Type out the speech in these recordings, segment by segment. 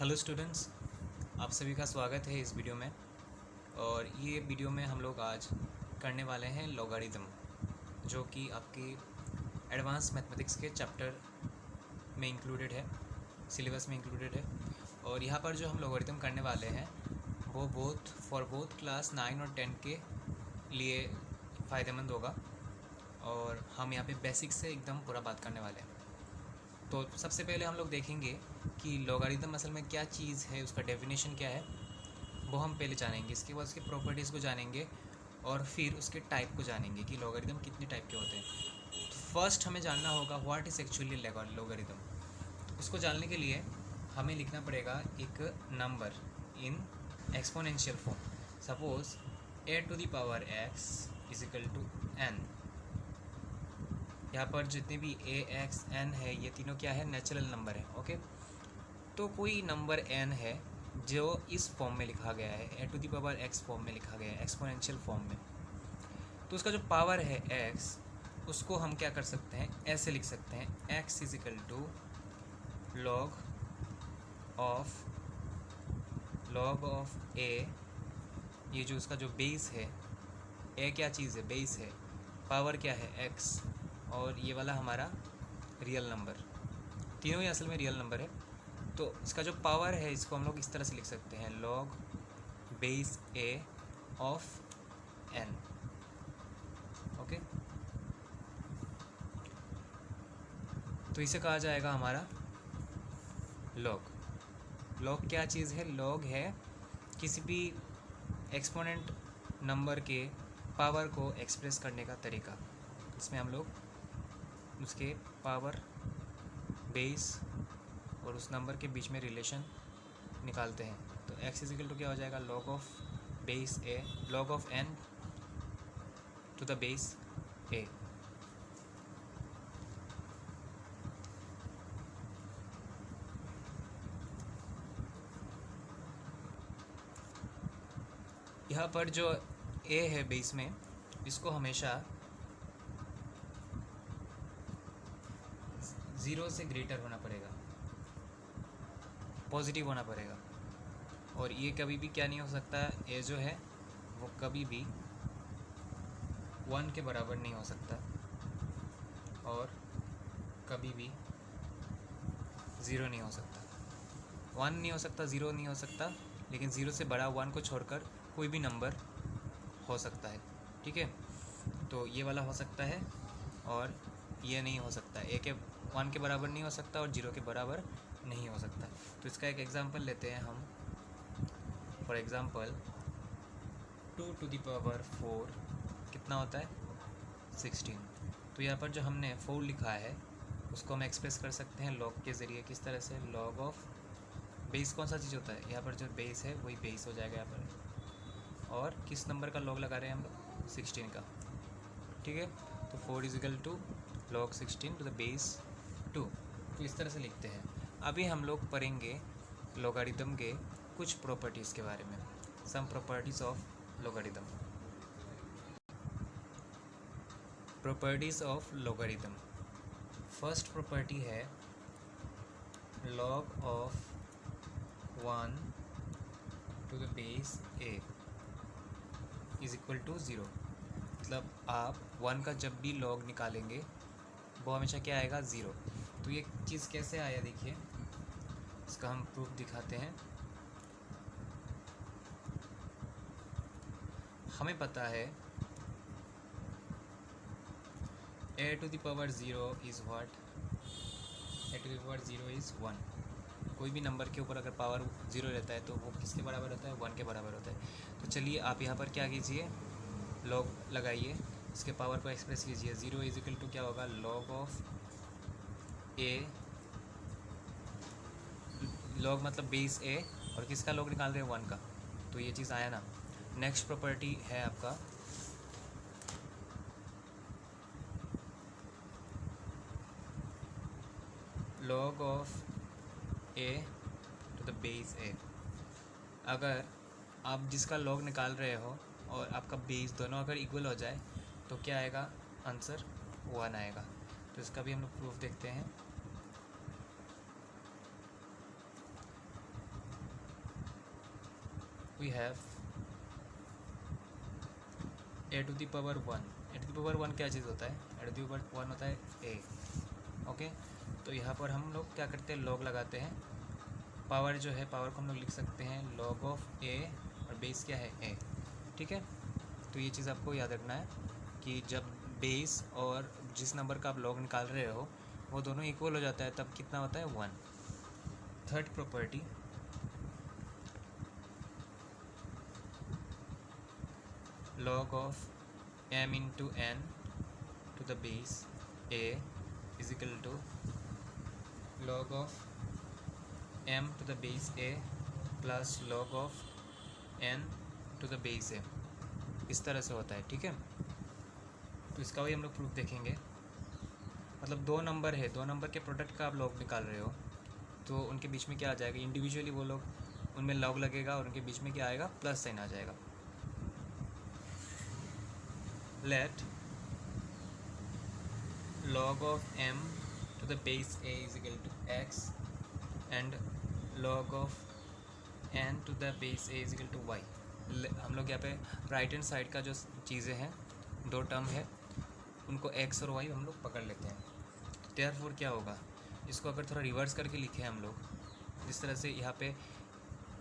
Hello students, आप सभी का स्वागत है इस वीडियो में। और ये वीडियो में हम लोग आज करने वाले हैं लॉगरिदम, जो कि आपकी एडवांस मैथमेटिक्स के चैप्टर में इंक्लूडेड है, सिलेबस में इंक्लूडेड है। और यहाँ पर जो हम लॉगरिदम करने वाले हैं वो बोथ क्लास 9 और 10 के लिए फ़ायदेमंद होगा। और हम यहाँ पे बेसिक से एकदम पूरा बात करने वाले हैं। तो सबसे पहले हम लोग देखेंगे कि लॉगरिदम असल में क्या चीज़ है, उसका डेफिनेशन क्या है, वो हम पहले जानेंगे। इसके बाद उसकी प्रॉपर्टीज़ को जानेंगे और फिर उसके टाइप को जानेंगे कि लॉगरिदम कितने टाइप के होते हैं। तो फर्स्ट हमें जानना होगा व्हाट इज़ एक्चुअली लॉगरिदम। तो उसको जानने के लिए हमें लिखना पड़ेगा एक number in exponential form. Suppose a to the power x is equal to n। यहाँ पर जितने भी a x n है ये तीनों क्या है, नेचुरल नंबर है। ओके, तो कोई नंबर n है जो इस फॉर्म में लिखा गया है, a to the power x form में लिखा गया है, एक्सपोनेंशियल फॉर्म में। तो उसका जो पावर है x, उसको हम क्या कर सकते हैं, ऐसे लिख सकते हैं x is equal to log of a। ये जो उसका जो बेस है, a क्या चीज़ है, बेस है, पावर क्या है x, और ये वाला हमारा रियल नंबर। तीनों ही असल में रियल नंबर है। तो इसका जो पावर है इसको हम लोग इस तरह से लिख सकते हैं, log base a of n। Okay, तो इसे कहा जाएगा हमारा लॉग। लॉग क्या चीज़ है, लॉग है किसी भी एक्सपोनेंट नंबर के पावर को एक्सप्रेस करने का तरीका। इसमें हम लोग उसके पावर, बेस और उस नंबर के बीच में रिलेशन निकालते हैं। तो x इज इक्वल टू क्या हो जाएगा, log of base a, log of n to the base a। यहाँ पर जो a है बेस में, इसको हमेशा 0 से ग्रेटर होना पड़ेगा, पॉजिटिव होना पड़ेगा। और ये कभी भी क्या नहीं हो सकता, a जो है वो कभी भी 1 के बराबर नहीं हो सकता और कभी भी 0 नहीं हो सकता। 1 नहीं हो सकता, 0 नहीं हो सकता, लेकिन 0 से बड़ा 1 को छोड़कर कोई भी नंबर हो सकता है। ठीक है, तो ये वाला हो सकता है और ये नहीं हो सकता। 1 के बराबर नहीं हो सकता और 0 के बराबर नहीं हो सकता। तो इसका एक एग्जांपल लेते हैं हम। For example 2 to the power 4 कितना होता है, 16। तो यहाँ पर जो हमने 4 लिखा है उसको हम एक्सप्रेस कर सकते हैं लॉग के ज़रिए। किस तरह से, लॉग ऑफ बेस कौन सा चीज़ होता है, यहाँ पर जो बेस है वही बेस हो जाएगा यहाँ पर। और किस नंबर का लॉग लगा रहे हैं हम लोग, 16 का। ठीक है, तो 4 is equal to log 16 to the base 2। तो इस तरह से लिखते हैं। अभी हम लोग पढ़ेंगे लॉगरिदम के कुछ प्रॉपर्टीज़ के बारे में, some properties of logarithm. Properties of logarithm. First property है log of 1 to the base a is equal to 0। मतलब आप 1 का जब भी लॉग निकालेंगे वो हमेशा क्या आएगा, 0। तो ये चीज़ कैसे आया, देखिए इसका हम प्रूफ दिखाते हैं। हमें पता है a to the power 0 is what, a to the power 0 is 1। कोई भी नंबर के ऊपर अगर पावर 0 रहता है तो वो किसके बराबर होता है, 1 के बराबर होता है। तो चलिए आप यहाँ पर क्या कीजिए, लॉग लगाइए, इसके पावर को एक्सप्रेस कीजिए। 0 इज इक्वल टू क्या होगा, लॉग ऑफ a, लॉग मतलब बेस a, और किसका लॉग निकाल रहे हैं, 1 का। तो ये चीज़ आया ना। नेक्स्ट प्रॉपर्टी है आपका log of a to the base a। अगर आप जिसका लॉग निकाल रहे हो और आपका बेस दोनों अगर इक्वल हो जाए तो क्या आएगा, आंसर 1 आएगा। तो इसका भी हम लोग प्रूफ देखते हैं। We have a to the power 1। A to the power 1 क्या चीज़ होता है? ए टू द पावर 1 होता है ए। ओके, तो यहाँ पर हम लोग क्या करते हैं, लॉग लगाते हैं। पावर जो है, पावर को हम लोग लिख सकते हैं लॉग ऑफ ए, और बेस क्या है? ए। ठीक है, तो ये चीज़ आपको याद रखना है कि जब बेस और जिस नंबर का आप लॉग निकाल रहे हो वो दोनों इक्वल हो जाता है, तब कितना होता है? 1। Third property, log of m into n to the base a is equal to log of m to the base a plus log of n to the base a। इस तरह से होता है। ठीक है, तो इसका भी हम लोग प्रूफ देखेंगे। मतलब दो नंबर है, दो नंबर के प्रोडक्ट का आप लॉग निकाल रहे हो, तो उनके बीच में क्या आ जाएगा? इंडिविजुअली वो लोग, उनमें लॉग लगेगा और उनके बीच में क्या आएगा? प्लस साइन आ जाएगा। Let log of m to the base a is equal to x and log of n to the base a is equal to y। हम लोग यहाँ पे राइट हैंड साइड का जो चीज़ें हैं, दो टर्म है, उनको x और y हम लोग पकड़ लेते हैं। देयरफॉर क्या होगा, इसको अगर थोड़ा रिवर्स करके लिखे हम लोग, जिस तरह से यहाँ पे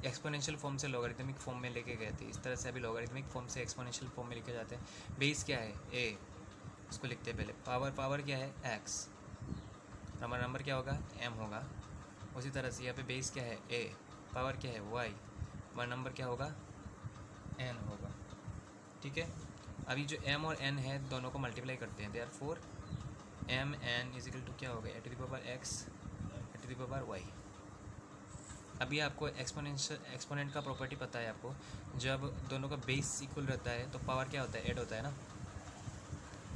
एक्सपोनेंशियल फॉर्म से लॉगरिथमिक फॉर्म में लेके गए थे, इस तरह से अभी लॉगरिथमिक फॉर्म से एक्सपोनेंशियल फॉर्म में लिखे जाते हैं। बेस क्या है? a, इसको लिखते हैं पहले। पावर क्या है? x। नंबर क्या होगा? m होगा। उसी तरह से यहाँ पे बेस क्या है? a, पावर क्या है? y, और नंबर क्या होगा? n होगा। ठीक है, अभी जो m और n है दोनों को मल्टीप्लाई करते हैं। Therefore m n is equal to क्या होगा? A to the power x a to the power y। अभी आपको एक्सपोनेंट का प्रॉपर्टी पता है आपको, जब दोनों का बेस इक्वल रहता है तो पावर क्या होता है? ऐड होता है ना,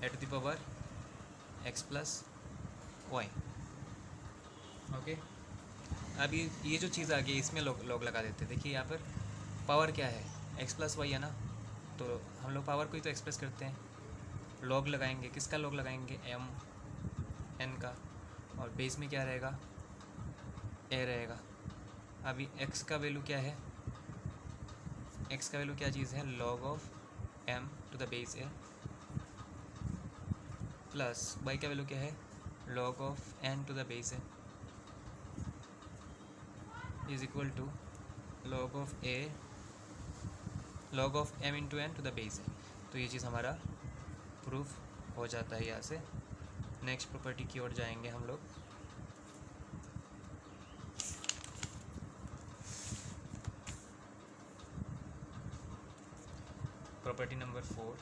a to the power x plus y. Okay, अभी ये जो चीज़ आ गई इसमें लॉग लगा देते हैं। देखिए यहाँ पर पावर क्या है? x प्लस वाई है ना, तो हम लोग पावर को ही तो एक्सप्रेस करते हैं। लॉग लगाएंगे, किसका लॉग लगाएंगे? m n का, और बेस में क्या रहेगा? a रहेगा। अभी x का वैल्यू क्या है? x का वैल्यू क्या चीज़ है? Log of m to the base a plus y का वैल्यू क्या है? Log of n to the base a is equal to log of a log of m into n to the base a। तो ये चीज़ हमारा proof हो जाता है। यहाँ से नेक्स्ट प्रॉपर्टी की ओर जाएंगे हम लोग। Property number 4,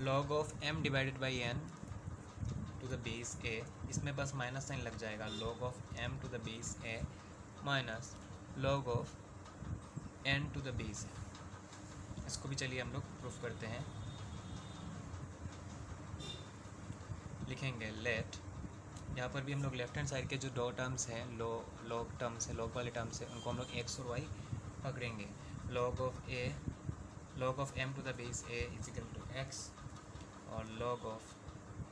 log of m divided by n to the base a, इसमें बस माइनस साइन लग जाएगा। log of m to the base a minus log of n to the base a। इसको भी चलिए हम लोग प्रूफ करते हैं। लिखेंगे लेट, यहाँ पर भी हम लोग लेफ्ट हैंड साइड के जो दो टर्म्स हैं, लॉग टर्म्स है, लॉग वाले टर्म्स है, उनको हम लोग x और y पकड़ेंगे। log of m to the base a is equal to x और log of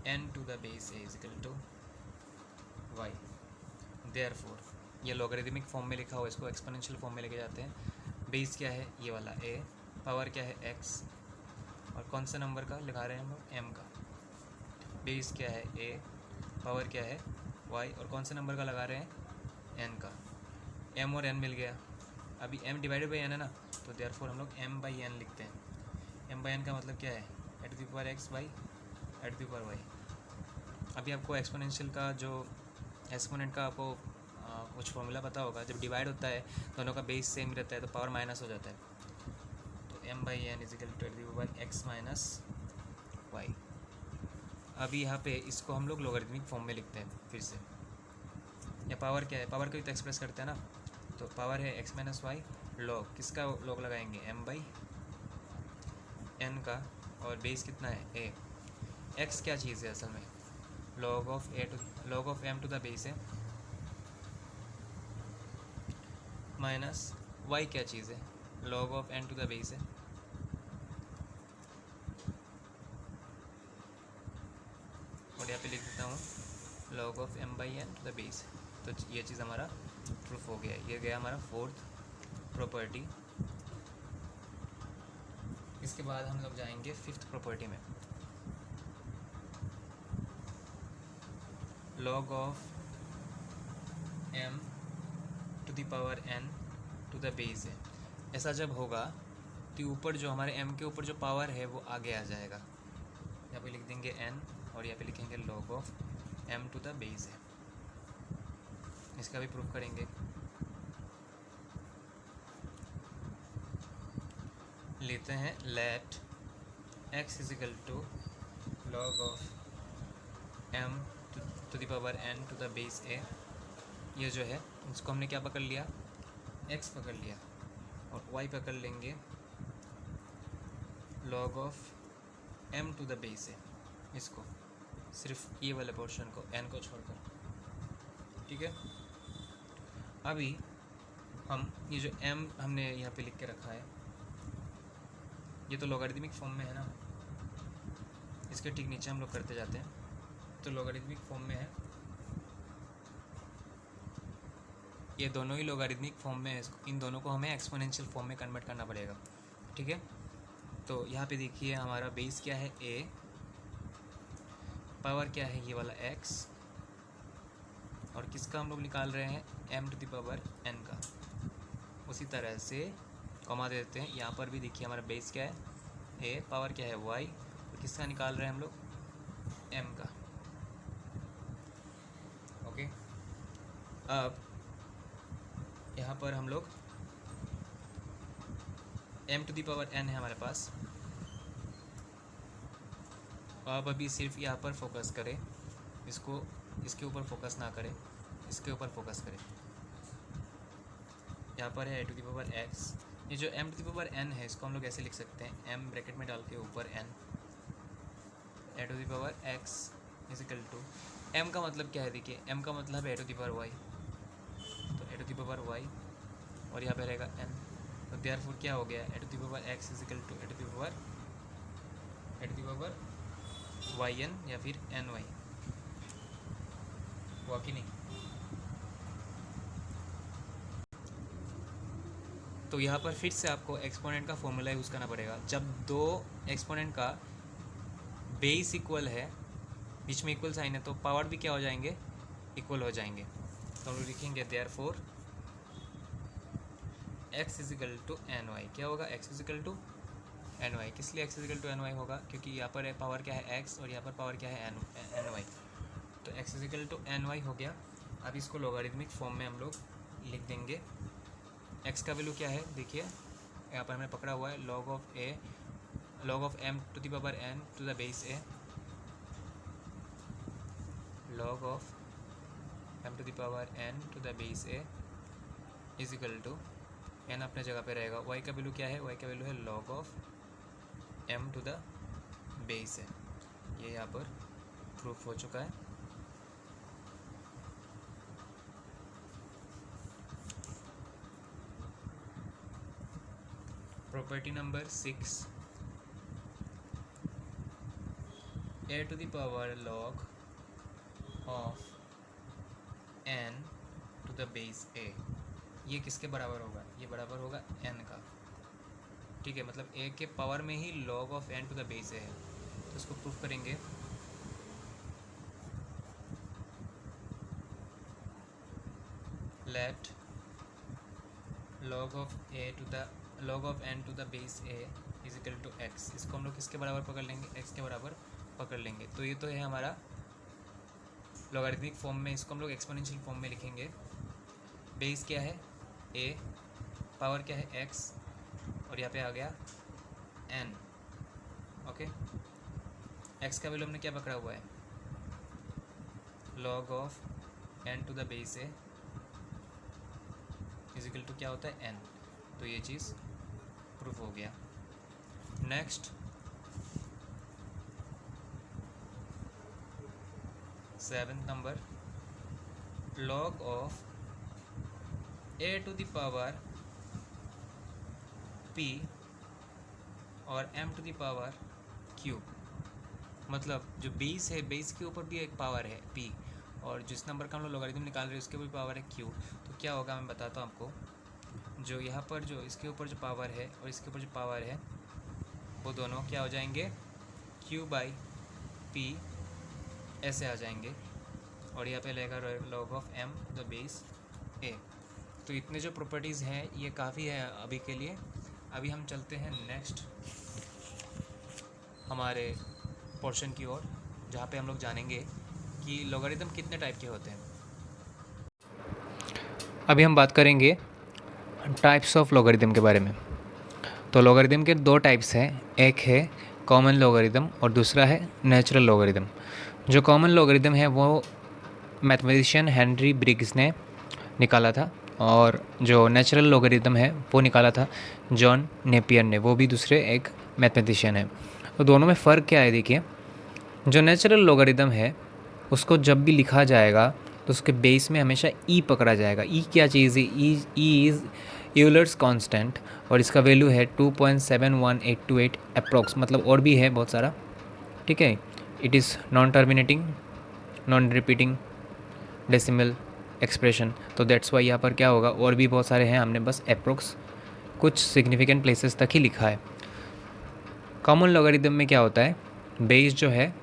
n to the base a is equal to y। Therefore ये लॉगरिथमिक फॉर्म में लिखा हुआ, इसको एक्सपोनेंशियल फॉर्म में लेके जाते हैं। बेस क्या है? ये वाला a, पावर क्या है? x, और कौन सा नंबर का लगा रहे हैं हम लोग? m का। बेस क्या है? a, पावर क्या है? y, और कौन से नंबर का लगा रहे हैं? n का। m और n मिल गया। अभी m डिवाइडेड बाई n है ना, तो देयरफॉर हम लोग m बाई n लिखते हैं। m बाई n का मतलब क्या है? A to the power x by a to the power y। अभी आपको एक्सपोनेंशियल का जो एक्सपोनेंट का आपको कुछ फॉर्मूला पता होगा, जब डिवाइड होता है दोनों का बेस सेम रहता है तो पावर माइनस हो जाता है। तो m by n is equal to a to the power x minus y. अभी यहाँ पे इसको हम लोग लॉगरिथमिक फॉर्म में लिखते हैं फिर से। या पावर क्या है? पावर को भी तो एक्सप्रेस करते हैं ना, तो पावर है x माइनस वाई, लॉग किसका लॉग लगाएंगे? m बाई n का, और बेस कितना है? a। x क्या चीज़ है असल में? log of m to the base है, माइनस y क्या चीज़ है? log of n to the base है। और यहाँ पे लिख देता हूँ log of m by n to the base। तो ये चीज़ हमारा प्रूफ हो गया। ये गया हमारा फोर्थ प्रॉपर्टी। इसके बाद हम लोग जाएंगे फिफ्थ प्रॉपर्टी में। log of m to the power n to the base है। ऐसा जब होगा तो ऊपर जो हमारे m के ऊपर जो पावर है वो आगे आ जाएगा। यहाँ पे लिख देंगे n और यहाँ पे लिखेंगे log of m to the base है। इसका भी प्रूफ करेंगे। लेते हैं let x is equal to log of m to the power n to the base a। ये जो है इसको हमने क्या पकड़ लिया, x पकड़ लिया, और y पकड़ लेंगे log of m to the base a। इसको सिर्फ ये वाले पोर्शन को n को छोड़कर, ठीक है। अभी हम ये जो m हमने यहाँ पे लिख के रखा है, ये तो लॉगरिथमिक फॉर्म में है ना, इसके ठीक नीचे हम लोग करते जाते हैं। तो लॉगरिथमिक फॉर्म में है, ये दोनों ही लॉगरिथमिक फॉर्म में है। इन दोनों को हमें एक्सपोनेंशियल फॉर्म में कन्वर्ट करना पड़ेगा, ठीक है। तो यहाँ पे देखिए हमारा बेस क्या है a, पावर क्या है ये वाला x, और किसका हम लोग निकाल रहे हैं m to the power n का। उसी तरह से कॉमा दे देते हैं। यहाँ पर भी देखिए हमारा बेस क्या है a, पावर क्या है y, और किसका निकाल रहे हैं हम लोग m का। ओके, अब यहाँ पर हम लोग m to the power n है हमारे पास। आप अभी सिर्फ यहाँ पर फोकस करें, इसको इसके ऊपर फोकस ना करें, इसके ऊपर फोकस करें। यहाँ पर है a to the power x। ये जो m to the power n है इसको हम लोग ऐसे लिख सकते हैं, m ब्रैकेट में डाल के ऊपर n, a to the power x is equal to, m का मतलब क्या है देखिए, m का मतलब है a to the power y, तो a to the power y, और यहाँ पे रहेगा n। तो देयरफॉर क्या हो गया, a to the power x is equal to a to the power yn या फिर ny, हुआ कि नहीं। तो यहाँ पर फिर से आपको एक्सपोनेंट का फॉर्मूला यूज़ करना पड़ेगा। जब दो एक्सपोनेंट का बेस इक्वल है, बीच में इक्वल साइन है, तो पावर भी क्या हो जाएंगे, इक्वल हो जाएंगे। तो हम लोग लिखेंगे therefore x is equal to n y. क्या होगा, x is equal to n y. किस लिए x is equal to n y होगा, क्योंकि यहाँ पर पावर क्या है x और यहाँ पर पावर क्या है एन वाई। तो x is equal to n y हो गया। अब इसको लॉगरिथमिक फॉर्म में हम लोग लिख देंगे। x का वैल्यू क्या है देखिए, यहाँ पर हमने पकड़ा हुआ है log of m to the power n to the base a, log of m to the power n to the base a is equal to, n अपने जगह पे रहेगा। y का वैल्यू क्या है, y का वैल्यू है log of m to the base है। ये यहाँ पर प्रूफ हो चुका है। Property number 6, a to the power log of n to the base a, ये किसके बराबर होगा, ये बराबर होगा n का, ठीक है। मतलब a के पावर में ही log of n to the base a है। तो इसको प्रूफ करेंगे। Let log of n to the base a is equal to x। इसको हम लोग किसके बराबर पकड़ लेंगे, x के बराबर पकड़ लेंगे। तो ये तो है हमारा लॉगरिथमिक फॉर्म में, इसको हम लोग एक्सपोनेंशियल फॉर्म में लिखेंगे। बेस क्या है a, पावर क्या है x, और यहाँ पे आ गया n। ओके, x का वैल्यू हमने क्या पकड़ा हुआ है, log of n to the base a is equal to क्या होता है n। तो ये चीज़ प्रूफ हो गया। Next 7th number, log of a to the power p और m to the power q। मतलब जो बेस है, बेस के ऊपर भी एक पावर है p, और जिस नंबर का हम लोग लॉगरिथम निकाल रहे हैं उसके ऊपर पावर है q। तो क्या होगा मैं बताता हूँ आपको। जो यहाँ पर जो इसके ऊपर जो पावर है और इसके ऊपर जो पावर है वो दोनों क्या हो जाएंगे, q/p ऐसे आ जाएंगे। और यहाँ पे लगेगा log of m the base a। तो इतने जो प्रॉपर्टीज़ हैं ये काफ़ी है अभी के लिए। अभी हम चलते हैं नेक्स्ट हमारे पोर्शन की ओर, जहाँ पे हम लोग जानेंगे कि लॉगरिथम कितने टाइप के होते हैं। अभी हम बात करेंगे टाइप्स ऑफ लॉगरिथम के बारे में। तो लॉगरिथम के दो टाइप्स हैं, एक है कॉमन लॉगरिथम और दूसरा है नेचुरल लॉगरिथम। जो कॉमन लॉगरिथम है वो मैथमेटिशियन हेनरी ब्रिग्स ने निकाला था, और जो नेचुरल लॉगरिथम है वो निकाला था जॉन नेपियर ने, वो भी दूसरे एक मैथमेटिशियन है। तो दोनों में फ़र्क क्या है, देखिए। जो नेचुरल लॉगरिथम है उसको जब भी लिखा जाएगा तो उसके बेस में हमेशा ई पकड़ा जाएगा। ई क्या चीज़ है, ई इज़ यूलर्स कांस्टेंट, और इसका वैल्यू है 2.71828 अप्रॉक्स, मतलब और भी है बहुत सारा, ठीक है। It is non terminating, non repeating decimal expression. तो दैट्स वाई यहाँ पर क्या होगा, और भी बहुत सारे हैं, हमने बस अप्रोक्स कुछ सिग्निफिकेंट प्लेसेस तक ही लिखा है। कॉमन लॉगरिथम में क्या होता है, बेस जो है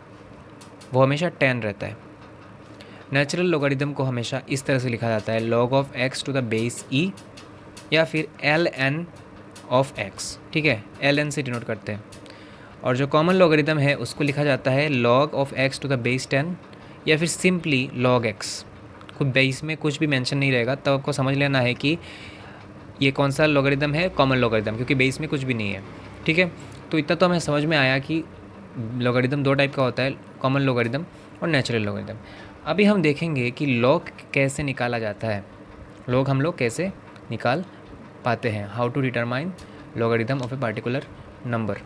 वो हमेशा 10 रहता है। नेचुरल लॉगरिथम को हमेशा इस तरह से लिखा जाता है log of x to the base e, या फिर ln ऑफ x, ठीक है, ln से डिनोट करते हैं। और जो कॉमन लॉगरिथम है उसको लिखा जाता है log of x to the base 10, या फिर सिंपली log x। कुछ बेस में कुछ भी मेंशन नहीं रहेगा, तब आपको समझ लेना है कि ये कौन सा लॉगरिथम है, कॉमन लॉगरिथम, क्योंकि बेस में कुछ भी नहीं है, ठीक है। तो इतना तो हमें समझ में आया कि लॉगरिथम दो टाइप का होता है, कॉमन लॉगरिथम और नेचुरल लॉगरिथम। अभी हम देखेंगे कि लॉग कैसे निकाला जाता है, लॉग हम लोग कैसे निकाल पाते हैं, how to determine logarithm of a particular number.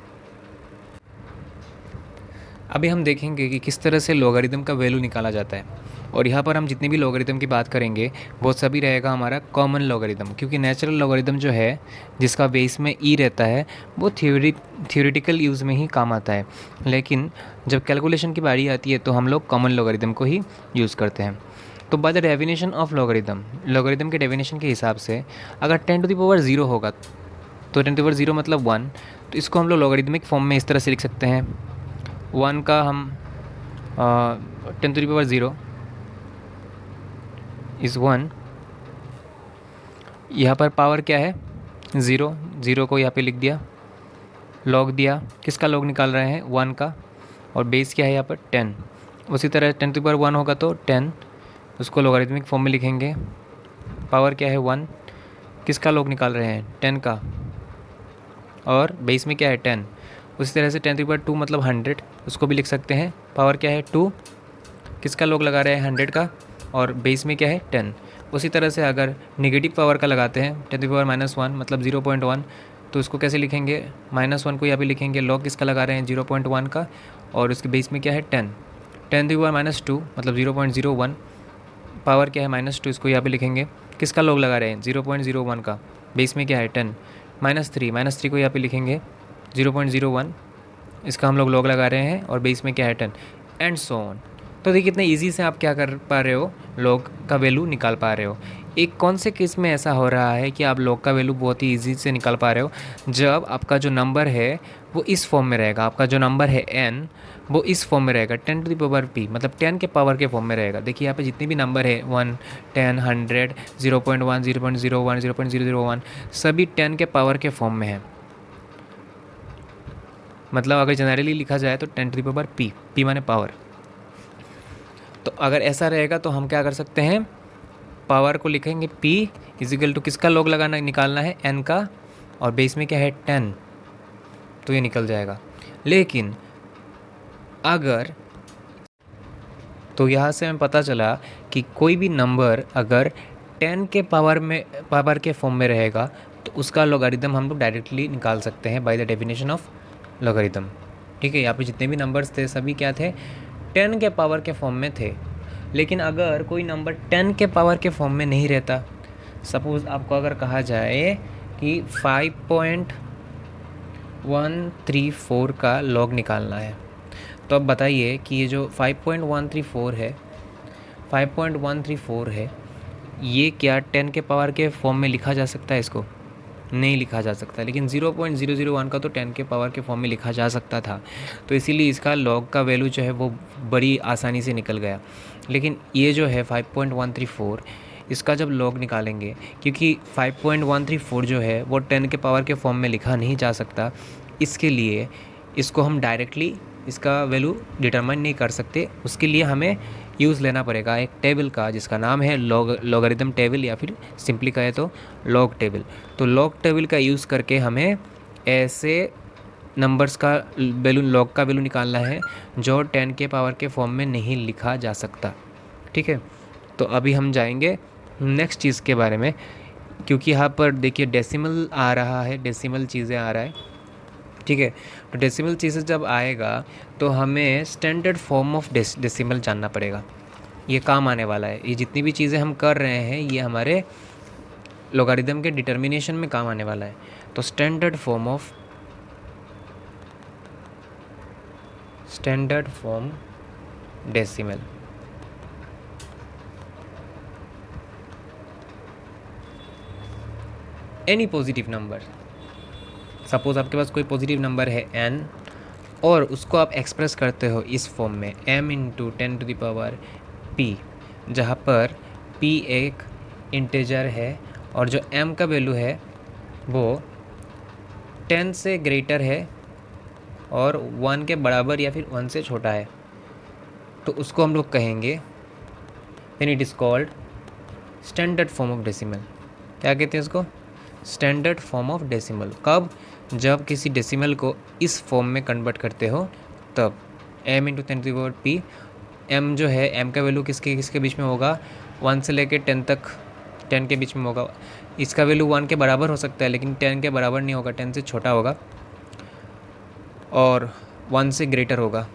अभी हम देखेंगे कि किस तरह से लॉगरिथम का वैल्यू निकाला जाता है। और यहाँ पर हम जितने भी लॉगरिथम की बात करेंगे वो सभी रहेगा हमारा कॉमन लॉगरिथम, क्योंकि नेचुरल लॉगरिथम जो है जिसका बेस में ई रहता है वो थ्योरेटिकल यूज़ में ही काम आता है, लेकिन जब कैलकुलेशन की बारी आती है तो हम लोग कॉमन लॉगरिथम को ही यूज़ करते हैं। तो by the definition of logarithm, logarithm के डेफिनेशन के हिसाब से अगर 10⁻0 होगा तो 10⁻0 मतलब 1, तो इसको हम लोग लॉगरिथमिक फॉर्म में इस तरह से लिख सकते हैं। 1 का हम 10⁻0 इज़ 1। यहाँ पर पावर क्या है, 0, 0 को यहाँ पे लिख दिया, लॉग दिया, किसका लॉग निकाल रहे हैं, 1 का, और बेस क्या है यहाँ पर 10। उसी तरह 10⁻1 होगा तो 10, उसको लॉगरिथमिक फॉर्म में लिखेंगे, पावर क्या है 1, किसका लॉग निकाल रहे हैं, 10 का, और बेस में क्या है 10। उसी तरह से 10⁻2 मतलब 100, उसको भी लिख सकते हैं, पावर क्या है 2, किसका लॉग लगा रहे हैं 100 का, और बेस में क्या है 10। उसी तरह से अगर नेगेटिव पावर का लगाते हैं 10⁻−1 मतलब 0.1, तो उसको कैसे लिखेंगे, -1 को यहाँ पे लिखेंगे, लॉग किसका लगा रहे हैं 0.1 का, और उसके बेस में क्या है 10। 10⁻−2 मतलब 0.01, पावर क्या है -2, इसको यहाँ पे लिखेंगे, किसका लॉग लगा रहे हैं 0.01 का, बेस में क्या है 10। -3 को यहाँ पे लिखेंगे 0.01, इसका हम लोग लॉग लगा रहे हैं और बेस में क्या है 10, एंड सो ऑन। तो देखिए कितने इजी से आप क्या कर पा रहे हो, लॉग का वैल्यू निकाल पा रहे हो। एक कौन से केस में ऐसा हो रहा है कि आप लॉग का वैल्यू बहुत ही इजी से निकाल पा रहे हो, जब आपका जो नंबर है वो इस फॉर्म में रहेगा, आपका जो नंबर है n वो इस फॉर्म में रहेगा, 10⁻p मतलब 10 के पावर के फॉर्म में रहेगा। देखिए यहाँ पे जितने भी नंबर है 1, 10, 100, 0.1, 0.01, 0.001 सभी 10 के पावर के फॉर्म में है। मतलब अगर जनरली लिखा जाए तो 10⁻p, p माने पावर। तो अगर ऐसा रहेगा तो हम क्या कर सकते हैं, पावर को लिखेंगे p इजिकल टू किसका लॉग लगाना निकालना है n का, और बेस में क्या है 10, तो ये निकल जाएगा। लेकिन अगर, तो यहाँ से हमें पता चला कि कोई भी नंबर अगर 10 के पावर के फॉर्म में रहेगा तो उसका लॉगरिथम हम लोग डायरेक्टली निकाल सकते हैं by the definition of logarithm, ठीक है। यहाँ पे जितने भी नंबर्स थे सभी क्या थे, 10 के पावर के फॉर्म में थे। लेकिन अगर कोई नंबर 10 के पावर के फॉर्म में नहीं रहता, सपोज़ आपको अगर कहा जाए कि 5.134 का लॉग निकालना है, तो अब बताइए कि ये जो 5.134 है, 5.134 है, ये क्या 10 के पावर के फॉर्म में लिखा जा सकता है? इसको नहीं लिखा जा सकता, लेकिन 0.001 का तो 10 के पावर के फॉर्म में लिखा जा सकता था, तो इसीलिए इसका लॉग का वैल्यू जो है वो बड़ी आसानी से निकल गया। लेकिन ये जो है 5.134, इसका जब लॉग निकालेंगे, क्योंकि 5.134 जो है वो 10 के पावर के फॉर्म में लिखा नहीं जा सकता, इसके लिए इसको हम डायरेक्टली इसका वैल्यू डिटरमाइन नहीं कर सकते। उसके लिए हमें यूज़ लेना पड़ेगा एक टेबल का, जिसका नाम है लॉगरिथम टेबल, या फिर सिंपली कहे तो लॉग टेबल। तो लॉग टेबल का यूज़ करके हमें ऐसे नंबर्स का वैल्यू, लॉग का वैल्यू निकालना है जो 10 के पावर के फॉर्म में नहीं लिखा जा सकता। ठीक है, तो अभी हम जाएंगे नेक्स्ट चीज़ के बारे में, क्योंकि यहाँ पर देखिए डेसिमल आ रहा है, डेसिमल चीज़ें आ रहा है। ठीक है, तो डेसिमल चीज़ें जब आएगा तो हमें स्टैंडर्ड फॉर्म ऑफ डेसिमल जानना पड़ेगा। ये काम आने वाला है, ये जितनी भी चीज़ें हम कर रहे हैं ये हमारे लॉगरिथम के डिटर्मिनेशन में काम आने वाला है। तो standard form decimal, any positive number, suppose आपके पास कोई पॉजिटिव नंबर है n, और उसको आप एक्सप्रेस करते हो इस फॉर्म में m into 10 to the power p, जहाँ पर p एक इंटीजर है और जो m का वैल्यू है वो 10 से ग्रेटर है और 1 के बराबर या फिर 1 से छोटा है, तो उसको हम लोग कहेंगे, then it is called standard form of decimal. क्या कहते हैं इसको? Standard form of decimal. कब? जब किसी डेसिमल को इस फॉर्म में कन्वर्ट करते हो तब। m into 10 to the power p, m जो है, m का वैल्यू किसके बीच में होगा? 1 से लेके 10 तक, 10 के बीच में होगा। इसका वैल्यू 1 के बराबर हो सकता है, लेकिन 10 के बराबर नहीं होगा, 10 से छोटा होगा, और 1 से ग्रेटर होगा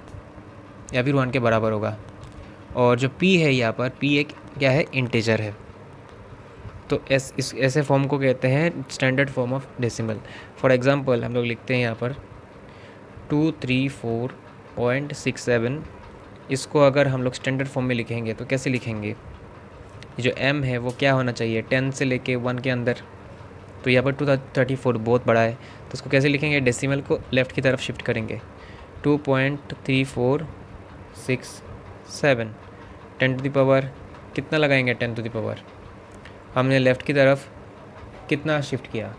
या फिर 1 के बराबर होगा। और जो p है यहाँ पर, p एक क्या है? इंटीजर है। तो ऐसे फॉर्म को कहते हैं standard form of decimal. For example हम लोग लिखते हैं यहाँ पर 234.67, इसको अगर हम लोग स्टैंडर्ड फॉर्म में लिखेंगे तो कैसे लिखेंगे? जो m है वो क्या होना चाहिए? 10 से लेके 1 के अंदर, तो यहाँ पर 234 बहुत बड़ा है, तो उसको कैसे लिखेंगे? डेसिमल को लेफ़्ट की तरफ शिफ्ट करेंगे, 2.3467, 10 टू द पावर कितना लगाएंगे? 10 टू द पावर, हमने लेफ़्ट की तरफ कितना शिफ्ट किया?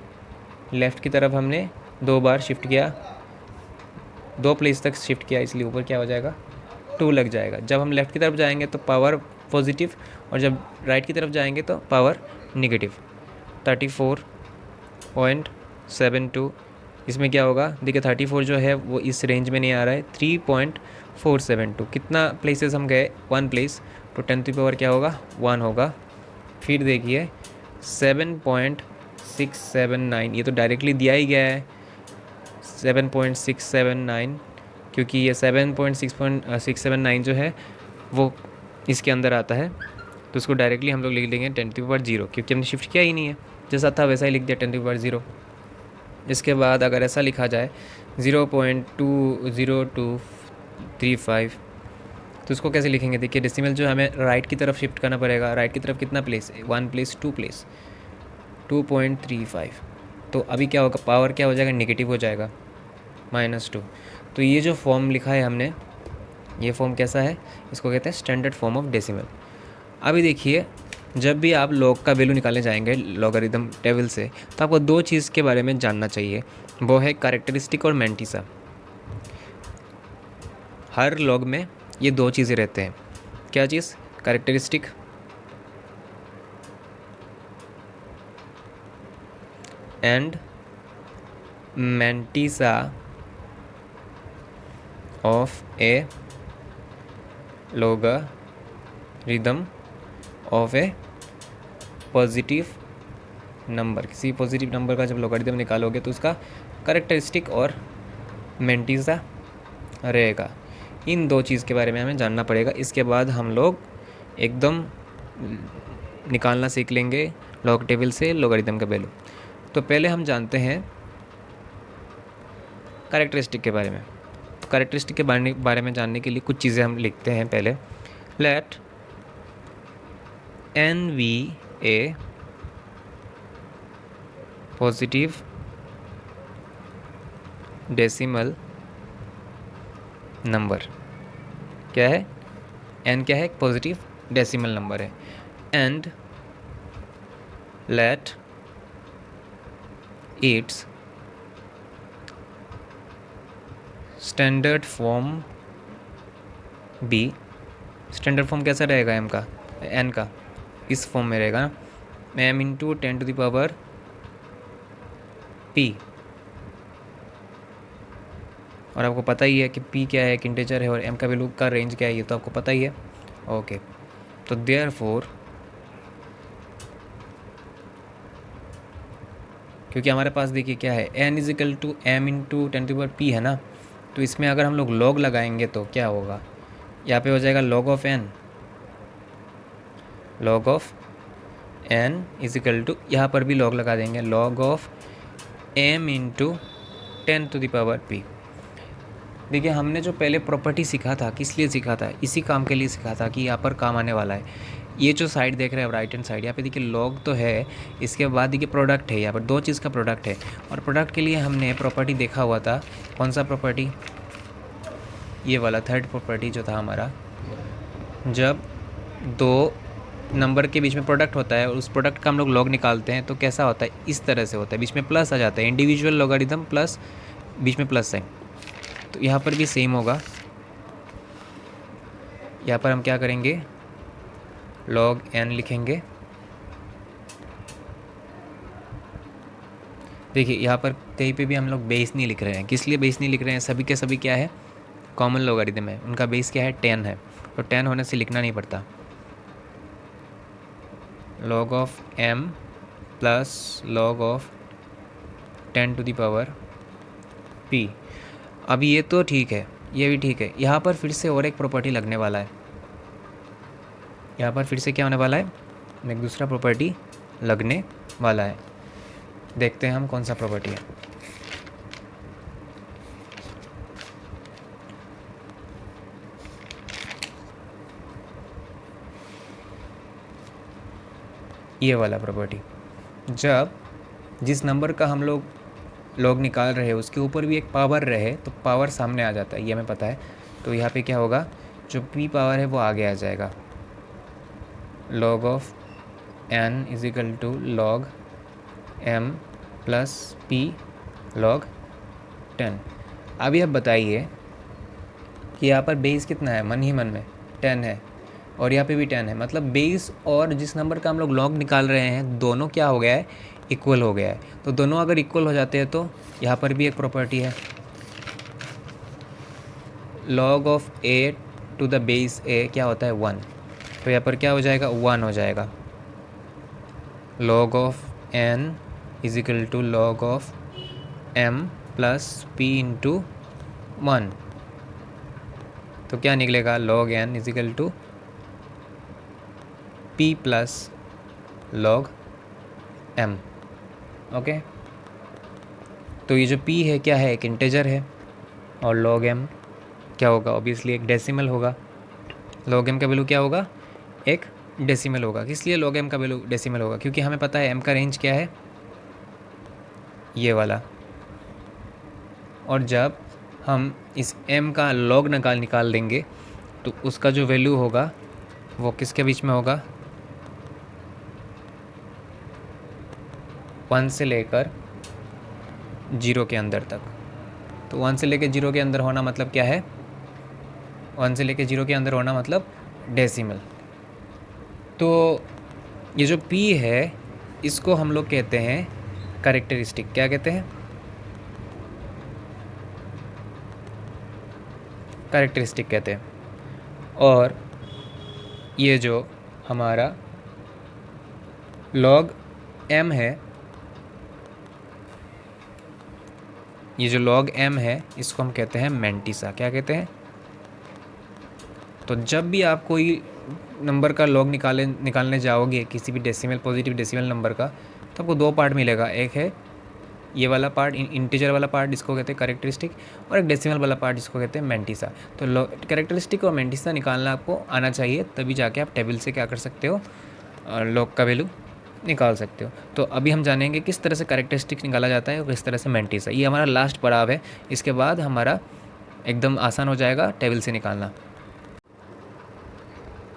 लेफ़्ट की तरफ हमने 2 बार शिफ्ट किया, 2 प्लेस तक शिफ्ट किया, इसलिए ऊपर क्या हो जाएगा? 2 लग जाएगा। जब हम लेफ़्ट की तरफ जाएंगे तो पावर पॉजिटिव, और जब राइट की तरफ जाएंगे तो पावर निगेटिव। 34.72, इसमें क्या होगा? देखिए 34 जो है वो इस रेंज में नहीं आ रहा है, 3.472, कितना प्लेसेस हम गए? 1 प्लेस, तो 10 टू द पावर क्या होगा? 1 होगा। फिर देखिए 7.679, ये तो डायरेक्टली दिया ही गया है 7.679, क्योंकि ये 7.679 जो है वो इसके अंदर आता है, तो उसको डायरेक्टली हम लोग लिख देंगे 10 टू द पावर 0, क्योंकि हमने शिफ्ट किया ही नहीं है, जैसा था वैसा ही लिख दिया 10 टू द पावर 0। इसके बाद अगर ऐसा लिखा जाए 0.20235, तो उसको कैसे लिखेंगे? देखिए डेसिमल जो हमें राइट की तरफ शिफ्ट करना पड़ेगा, राइट की तरफ कितना प्लेस? 1 प्लेस, 2 प्लेस, 2.35, तो अभी क्या होगा? पावर क्या हो जाएगा? नेगेटिव हो जाएगा, -2। तो ये जो फॉर्म लिखा है हमने, ये फॉर्म कैसा है? इसको कहते हैं स्टैंडर्ड फॉर्म ऑफ डेसिमल। अभी देखिए, जब भी आप लॉग का वैल्यू निकालने जाएंगे लॉगरिथम टेबल से, तो आपको 2 चीज़ के बारे में जानना चाहिए, वो है कैरेक्टरिस्टिक और मैंटिसा। हर लॉग में ये 2 चीज़ें रहते हैं। क्या चीज़? Characteristic and mantissa of a logarithm of a positive number. किसी पॉजिटिव नंबर का जब लॉगरिथम निकालोगे तो उसका कैरेक्टरिस्टिक और मैंटिसा रहेगा। इन 2 चीज़ के बारे में हमें जानना पड़ेगा, इसके बाद हम लोग एकदम निकालना सीख लेंगे लॉग टेबल से लॉगरिथम का वैल्यू। तो पहले हम जानते हैं कैरेक्टरिस्टिक के बारे में। तो कैरेक्टरिस्टिक के बारे में जानने के लिए कुछ चीज़ें हम लिखते हैं पहले। Let NVA positive decimal number क्या है? n क्या है? एक पॉजिटिव डेसिमल नंबर है। And let its standard form be. Standard form कैसा रहेगा m का, n का? इस फॉर्म में रहेगा ना, m इंटू 10⁻p। और आपको पता ही है कि p क्या है, एक इंटीजर है, और m का वैल्यू का रेंज क्या है, ये तो आपको पता ही है। ओके, तो देयरफॉर क्योंकि हमारे पास देखिए क्या है, n is equal to m into 10⁻p है ना, तो इसमें अगर हम लोग log लगाएंगे तो क्या होगा, यहाँ पे हो जाएगा log of n। log of n is equal to, यहाँ पर भी log लगा देंगे, log of m into 10⁻p। देखिए हमने जो पहले प्रॉपर्टी सीखा था, किस लिए सीखा था? इसी काम के लिए सीखा था कि यहाँ पर काम आने वाला है। ये जो साइड देख रहे हैं राइट हैंड साइड, यहाँ पे देखिए लॉग तो है, इसके बाद देखिए प्रोडक्ट है, यहाँ पर दो चीज़ का प्रोडक्ट है। और प्रोडक्ट के लिए हमने प्रॉपर्टी देखा हुआ था, कौन सा प्रॉपर्टी? ये वाला थर्ड प्रॉपर्टी जो था हमारा, जब दो नंबर के बीच में प्रोडक्ट होता है और उस प्रोडक्ट का हम लोग लॉग निकालते हैं तो कैसा होता है, इस तरह से होता है, बीच में प्लस आ जाता है, इंडिविजुअल लॉगरिथम प्लस, बीच में प्लस है। तो यहाँ पर भी सेम होगा, यहाँ पर हम क्या करेंगे, log n लिखेंगे। देखिए यहाँ पर कहीं पे भी हम लोग बेस नहीं लिख रहे हैं, किस लिए बेस नहीं लिख रहे हैं? सभी के सभी क्या है, कॉमन लॉगरिथम है, उनका बेस क्या है, 10 है, तो 10 होने से लिखना नहीं पड़ता। log of m plus log of 10⁻p। अब ये तो ठीक है, ये भी ठीक है। यहाँ पर फिर से और एक प्रॉपर्टी लगने वाला है, यहाँ पर फिर से क्या होने वाला है, एक दूसरा प्रॉपर्टी लगने वाला है। देखते हैं हम कौन सा प्रॉपर्टी है। ये वाला प्रॉपर्टी, जब जिस नंबर का हम लोग लॉग निकाल रहे हैं उसके ऊपर भी एक पावर रहे तो पावर सामने आ जाता है, ये हमें पता है। तो यहाँ पे क्या होगा, जो p पावर है वो आगे आ जाएगा, log of n is equal to log m plus p log 10। अभी आप बताइए कि यहाँ पर बेस कितना है, मन ही मन में 10 है, और यहाँ पे भी 10 है, मतलब बेस और जिस नंबर का हम लोग लॉग निकाल रहे हैं दोनों क्या हो गया है, इक्वल हो गया है। तो दोनों अगर इक्वल हो जाते हैं तो यहाँ पर भी एक प्रॉपर्टी है, log of a to the base a क्या होता है, 1। तो यहाँ पर क्या हो जाएगा, 1 हो जाएगा। log of n is equal to log of m plus p into 1। तो क्या निकलेगा, log n is equal to p plus log m। Okay, तो ये जो p है क्या है, एक इंटीजर है, और log m क्या होगा, ऑब्वियसली एक डेसिमल होगा। log m का वैल्यू क्या होगा, एक डेसिमल होगा। किस लिए log m का वैल्यू डेसिमल होगा, क्योंकि हमें पता है m का रेंज क्या है, ये वाला। और जब हम इस m का log निकाल देंगे तो उसका जो वैल्यू होगा वो किसके बीच में होगा, 1 से लेकर 0 के अंदर तक। तो 1 से लेकर 0 के अंदर होना मतलब क्या है, 1 से लेकर 0 के अंदर होना मतलब डेसिमल। तो ये जो p है इसको हम लोग कहते हैं कैरेक्टरिस्टिक। क्या कहते हैं, कैरेक्टरिस्टिक कहते हैं। और ये जो हमारा log m है, ये जो log m है इसको हम कहते हैं मैंटिसा। क्या कहते हैं, तो जब भी आप कोई नंबर का log निकालने जाओगे किसी भी डेसिमल, पॉजिटिव डेसिमल नंबर का, तो आपको दो पार्ट मिलेगा। एक है ये वाला पार्ट, इंटीजर वाला पार्ट जिसको कहते हैं कैरेक्टरिस्टिक, और एक डेसिमल वाला पार्ट जिसको कहते हैं मैंटिसा। तो कैरेक्टरिस्टिक और मैंटिसा निकालना आपको आना चाहिए, तभी जाके आप टेबल से क्या कर सकते हो, लॉग का वैल्यू निकाल सकते हो। तो अभी हम जानेंगे किस तरह से कैरेक्टरिस्टिक निकाला जाता है और किस तरह से मैंटिसा। ये हमारा लास्ट पड़ाव है, इसके बाद हमारा एकदम आसान हो जाएगा टेबल से निकालना।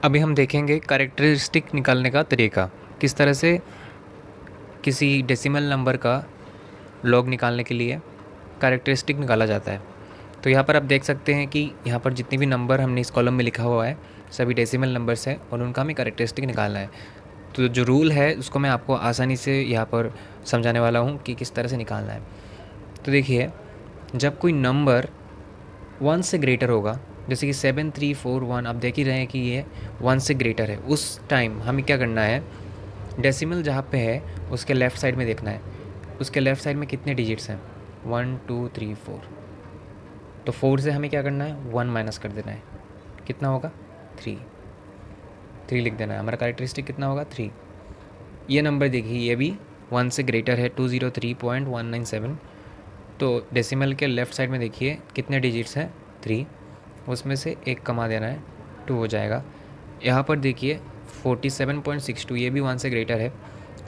अभी हम देखेंगे कैरेक्टरिस्टिक निकालने का तरीका, किस तरह से किसी डेसिमल नंबर का लॉग निकालने के लिए कैरेक्टरिस्टिक निकाला जाता है। तो यहाँ पर आप देख सकते हैं कि यहाँ पर जितने भी नंबर हमने इस कॉलम में लिखा हुआ है सभी डेसिमल नंबर्स हैं और उनका हमें कैरेक्टरिस्टिक निकालना है। तो जो रूल है उसको मैं आपको आसानी से यहाँ पर समझाने वाला हूँ कि किस तरह से निकालना है। तो देखिए, जब कोई नंबर 1 से ग्रेटर होगा, जैसे कि 7341, आप देख ही रहे हैं कि ये 1 से ग्रेटर है, उस टाइम हमें क्या करना है, डेसिमल जहाँ पे है उसके लेफ़्ट साइड में देखना है। उसके लेफ़्ट साइड में कितने डिजिट्स हैं, 1 2 3 4। तो 4 से हमें क्या करना है, 1 माइनस कर देना है। कितना होगा, 3 लिख देना है। हमारा कैरेक्टरिस्टिक कितना होगा, 3। ये नंबर देखिए, ये भी 1 से ग्रेटर है, 203.197। तो डेसिमल के लेफ़्ट साइड में देखिए कितने डिजिट्स हैं, 3। उसमें से एक कमा देना है, 2 हो जाएगा। यहाँ पर देखिए 47.62, ये भी 1 से ग्रेटर है।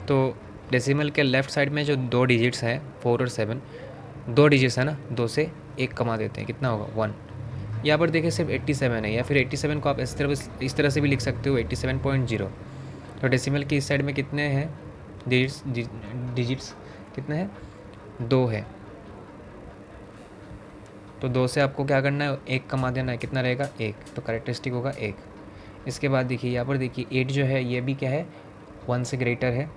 तो डेसिमल के लेफ़्ट साइड में जो 2 डिजिट्स हैं, 4 और 7, 2 डिजिट्स है ना, 2 से एक कमा देते हैं, कितना होगा, 1। यहाँ पर देखिए सिर्फ 87 है, या फिर 87 को आप इस तरह से भी लिख सकते हो, 87.0। तो डेसिमल की इस साइड में कितने हैं डिजिट्स कितने हैं, 2 है। तो 2 से आपको क्या करना है, एक कमा देना है, कितना रहेगा, 1। तो कैरेक्टरिस्टिक होगा 1। इसके बाद देखिए यहाँ पर देखिए 8 जो है ये भी क्या है, 1 से ग्रेटर है।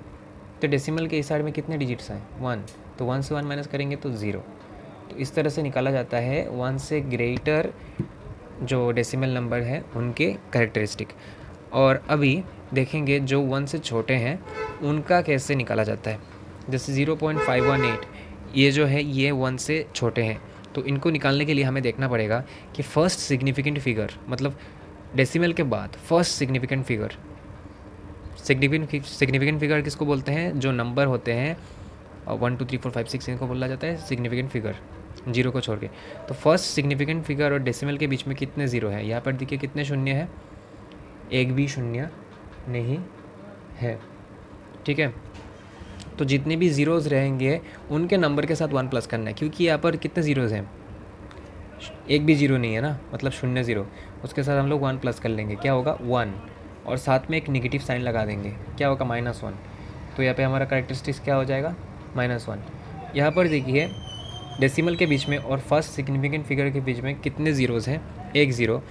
तो डेसिमल के इस साइड में कितने डिजिट्स हैं, 1। तो 1 से 1 माइनस करेंगे तो 0। तो इस तरह से निकाला जाता है 1 से ग्रेटर जो डेसिमल नंबर है उनके कैरेक्टरिस्टिक। और अभी देखेंगे जो 1 से छोटे हैं उनका कैसे निकाला जाता है। जैसे 0.518 ये जो है ये 1 से छोटे हैं, तो इनको निकालने के लिए हमें देखना पड़ेगा कि फर्स्ट सिग्निफिकेंट फिगर, मतलब डेसिमल के बाद first significant figure. Significant figure किसको बोलते हैं, जो नंबर होते हैं 1 2 3 4 5 6, इनको बोला जाता है सिग्निफिकेंट फिगर, 0 को छोड़ के। तो फर्स्ट सिग्निफिकेंट फिगर और डेसिमल के बीच में कितने ज़ीरो है, यहाँ पर देखिए कितने शून्य है, एक भी शून्य नहीं है। ठीक है, तो जितने भी ज़ीरोज़ रहेंगे उनके नंबर के साथ 1 प्लस करना है, क्योंकि यहाँ पर कितने ज़ीरोज़ हैं, एक भी ज़ीरो नहीं है ना, मतलब 0 उसके साथ हम लोग 1 प्लस कर लेंगे, क्या होगा, 1। और साथ में एक निगेटिव साइन लगा देंगे, क्या होगा, -1। तो यहाँ पे हमारा कैरेक्टरिस्टिक्स क्या हो जाएगा, -1। यहाँ पर देखिए डेसिमल के बीच में और फर्स्ट सिग्निफिकेंट फिगर के बीच में कितने ज़ीरोज़ हैं, एक ज़ीरो,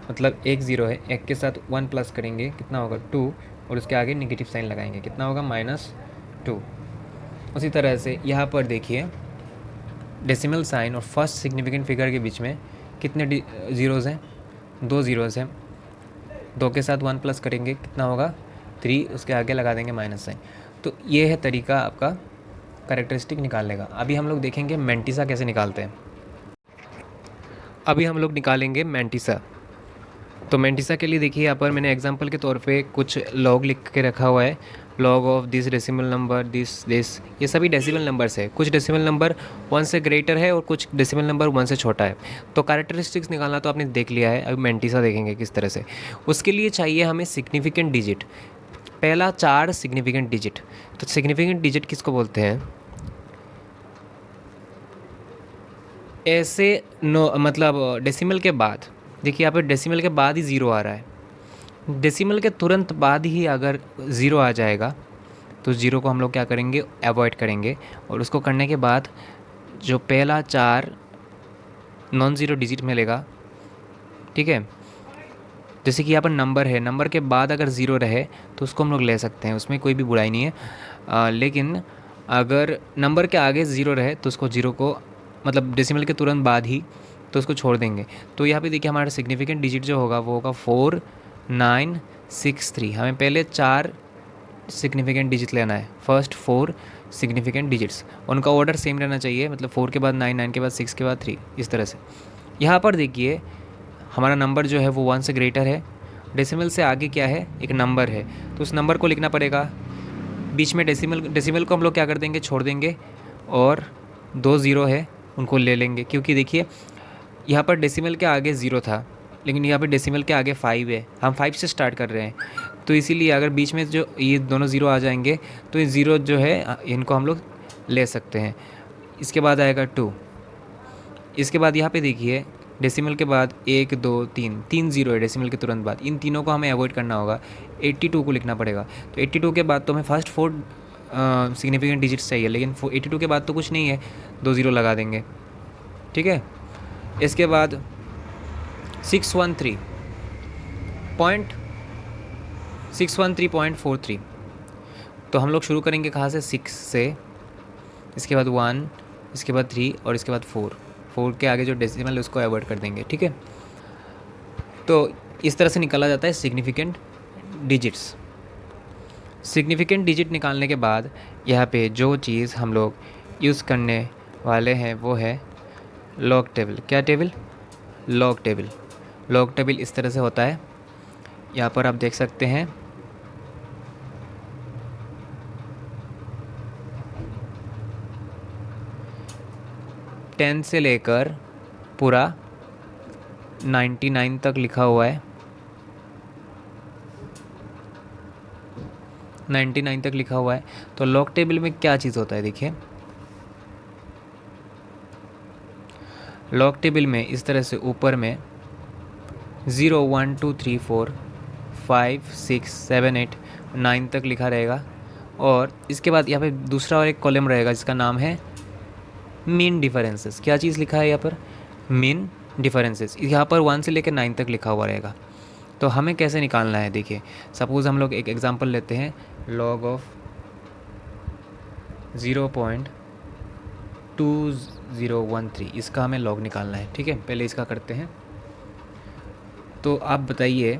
मतलब एक ज़ीरो है, एक के साथ 1 प्लस करेंगे, कितना होगा, 2। और उसके आगे निगेटिव साइन लगाएंगे, कितना होगा, -2। उसी तरह से यहाँ पर देखिए डेसिमल साइन और फर्स्ट सिग्निफिकेंट फिगर के बीच में कितने ज़ीरोज़ हैं, 2 ज़ीरोज़ हैं। 2 के साथ 1 प्लस करेंगे, कितना होगा, 3। उसके आगे लगा देंगे माइनस साइन। तो ये है तरीका आपका कैरेक्टरिस्टिक निकालने का। अभी हम लोग देखेंगे मैंटिसा कैसे निकालते हैं। अभी हम लोग निकालेंगे मैंटिसा। तो मैंटिसा के लिए देखिए यहाँ पर मैंने एग्जांपल के तौर पे कुछ लॉग लिख के रखा हुआ है, log of this decimal number this. ये सभी डेसिमल नंबर्स है, कुछ डेसिमल नंबर 1 से ग्रेटर है और कुछ डेसिमल नंबर 1 से छोटा है। तो कैरेक्टरिस्टिक्स निकालना तो आपने देख लिया है, अभी मैंटिसा देखेंगे किस तरह से। उसके लिए चाहिए हमें सिग्निफिकेंट डिजिट, पहला 4 सिग्निफिकेंट डिजिट। तो सिग्निफिकेंट डिजिट किसको बोलते हैं, ऐसे नो, मतलब डेसिमल के बाद, देखिए यहाँ पर डेसिमल के बाद ही ज़ीरो आ रहा है, डेसिमल के तुरंत बाद ही अगर ज़ीरो आ जाएगा तो ज़ीरो को हम लोग क्या करेंगे, अवॉइड करेंगे। और उसको करने के बाद जो पहला 4 नॉन ज़ीरो डिजिट मिलेगा, ठीक है, जैसे कि यहाँ पर नंबर है, नंबर के बाद अगर ज़ीरो रहे तो उसको हम लोग ले सकते हैं, उसमें कोई भी बुराई नहीं है। लेकिन अगर नंबर के आगे ज़ीरो रहे तो उसको ज़ीरो को, मतलब डेसिमल के तुरंत बाद ही, तो उसको छोड़ देंगे। तो यहाँ पे देखिए हमारा सिग्निफिकेंट डिजिट जो होगा वो होगा 4963। हमें पहले 4 सिग्निफिकेंट डिजिट लेना है, फर्स्ट 4 सिग्निफिकेंट डिजिट्स, उनका ऑर्डर सेम रहना चाहिए, मतलब 4 के बाद 9, 9 के बाद 6 के बाद 3, इस तरह से। यहाँ पर देखिए हमारा नंबर जो है वो 1 से ग्रेटर है, डेसिमल से आगे क्या है, एक नंबर है, तो उस नंबर को लिखना पड़ेगा। बीच में डेसिमल को हम लोग क्या कर देंगे, छोड़ देंगे, और 2 ज़ीरो है उनको ले लेंगे, क्योंकि देखिए यहाँ पर डेसिमल के आगे 0 था, लेकिन यहाँ पर डेसिमल के आगे 5 है, हम 5 से स्टार्ट कर रहे हैं। तो इसीलिए अगर बीच में जो ये दोनों ज़ीरो आ जाएंगे तो ये ज़ीरो जो है इनको हम लोग ले सकते हैं। इसके बाद आएगा 2। इसके बाद यहाँ पे देखिए डेसिमल के बाद 1 2 3 3 ज़ीरो है डेसिमल के तुरंत बाद। इन तीनों को हमें अवॉइड करना होगा, 82 को लिखना पड़ेगा। तो 82 के बाद तो हमें फर्स्ट 4 सिग्निफिकेंट डिजिट्स चाहिए, लेकिन 82 के बाद तो कुछ नहीं है, 2 ज़ीरो लगा देंगे, ठीक है। इसके बाद 613.43, तो हम लोग शुरू करेंगे कहाँ से, 6 से, इसके बाद 1, इसके बाद 3 और इसके बाद 4 के आगे जो डेसिमल है उसको अवॉइड कर देंगे, ठीक है। तो इस तरह से निकाला जाता है सिग्निफिकेंट डिजिट्स। सिग्निफिकेंट डिजिट निकालने के बाद यहाँ पे जो चीज़ हम लोग यूज़ करने वाले हैं वो है लॉग टेबल। क्या table? Log table. Log table इस तरह से होता है, यहाँ पर आप देख सकते हैं। टेन से लेकर पूरा 99 तक लिखा हुआ है, 99 तक लिखा हुआ है। तो लॉग टेबल में क्या चीज़ होता है, देखिए लॉग टेबल में इस तरह से ऊपर में 0 1 2 3 4 5 6 7 8 9 तक लिखा रहेगा, और इसके बाद यहाँ पे दूसरा और एक कॉलम रहेगा जिसका नाम है मीन डिफरेंसेस। क्या चीज़ लिखा है यहाँ पर? Mean differences. यहाँ पर 1 से लेकर 9 तक लिखा हुआ रहेगा। तो हमें कैसे निकालना है, देखिए सपोज़ हम लोग एक एग्जांपल लेते हैं, लॉग ऑफ 0.2013, इसका हमें लॉग निकालना है, ठीक है। पहले इसका करते हैं। तो आप बताइए,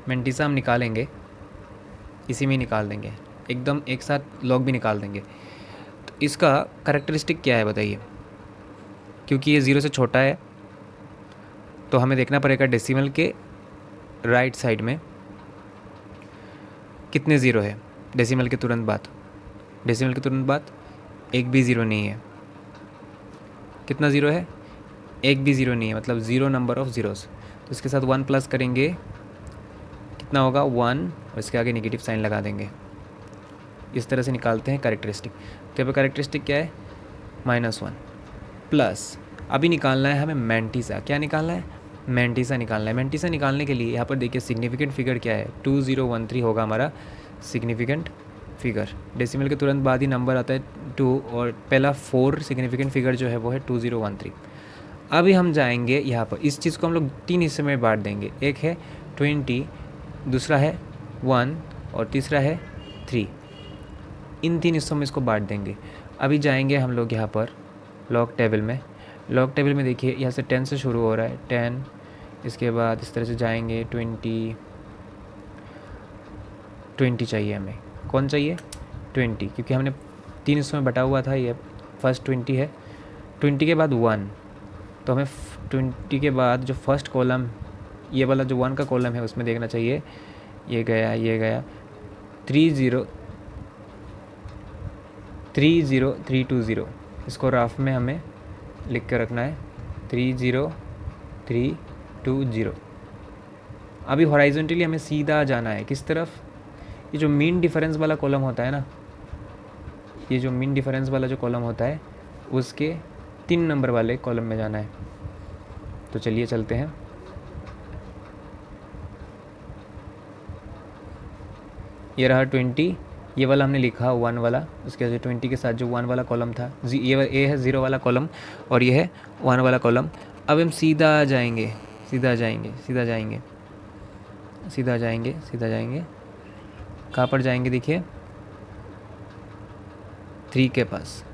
मेंटिसा हम निकालेंगे, इसी में निकाल देंगे, एकदम एक साथ लॉग भी निकाल देंगे। तो इसका कैरेक्टरिस्टिक क्या है बताइए, क्योंकि ये 0 से छोटा है तो हमें देखना पड़ेगा डेसिमल के राइट साइड में कितने ज़ीरो है। डेसिमल के तुरंत बाद, डेसिमल के तुरंत बाद एक भी ज़ीरो नहीं है। कितना ज़ीरो है? एक भी ज़ीरो नहीं है, मतलब ज़ीरो नंबर ऑफ़ ज़ीरोस। तो इसके साथ 1 प्लस करेंगे, कितना होगा 1, और इसके आगे नेगेटिव साइन लगा देंगे। इस तरह से निकालते हैं कैरेक्टरिस्टिक। तो यहाँ पर कैरेक्टरिस्टिक क्या है? -1 प्लस अभी निकालना है हमें मेंटिसा। क्या निकालना है? मेंटिसा निकालना है। मेंटिसा निकालने के लिए यहाँ पर देखिए सिग्निफिकेंट फिगर क्या है, 2013 होगा हमारा सिग्निफिकेंट फिगर। डेसिमल के तुरंत बाद ही नंबर आता है 2, और पहला 4 सिग्निफिकेंट फिगर जो है वो है 2013। अभी हम जाएंगे यहाँ पर, इस चीज़ को हम लोग 3 हिस्से में बांट देंगे। एक है 20, दूसरा है 1 और तीसरा है 3। इन 3 हिस्सों में इसको बांट देंगे। अभी जाएंगे हम लोग यहाँ पर लॉग टेबल में। लॉग टेबल में देखिए यहाँ से 10 से शुरू हो रहा है, 10, इसके बाद इस तरह से जाएंगे 20 चाहिए हमें। कौन चाहिए? 20, क्योंकि हमने 3 हिस्सों में बटा हुआ था। ये फर्स्ट 20 है, 20 के बाद 1, तो हमें 20 के बाद जो फर्स्ट कॉलम, ये वाला जो 1 का कॉलम है उसमें देखना चाहिए, ये गया, ये गया, 30320। इसको राफ में हमें लिख कर रखना है, 30320। अभी हॉराइजॉन्टली हमें सीधा जाना है, किस तरफ? ये जो मीन डिफरेंस वाला कॉलम होता है ना, ये जो मीन डिफरेंस वाला जो कॉलम होता है उसके 3 नंबर वाले कॉलम में जाना है। तो चलिए चलते हैं। ये रहा 20, ये वाला हमने लिखा 1 वाला, उसके बाद 20 के साथ जो 1 वाला कॉलम था, ये है 0 वाला कॉलम, और ये है 1 वाला कॉलम। अब हम सीधा जाएंगे, सीधा जाएंगे, सीधा जाएंगे, सीधा जाएंगे, सीधा जाएंगे। कहाँ पर जाएंगे? देखिए 3 के पास।